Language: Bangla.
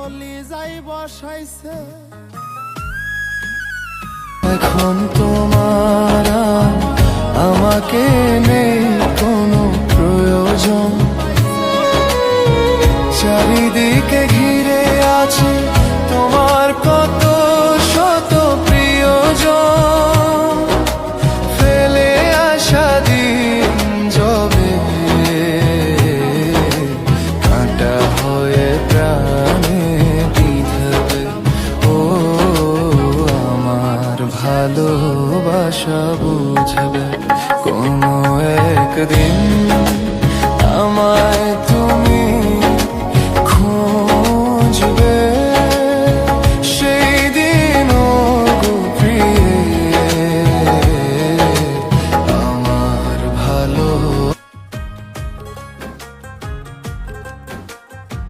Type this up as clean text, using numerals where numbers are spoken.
কলি যাই বসাইছে। এখন তোমার আর আমাকে নেই কোনো প্রয়োজন, চারিদিকে ঘিরে আছে তোমার কথা।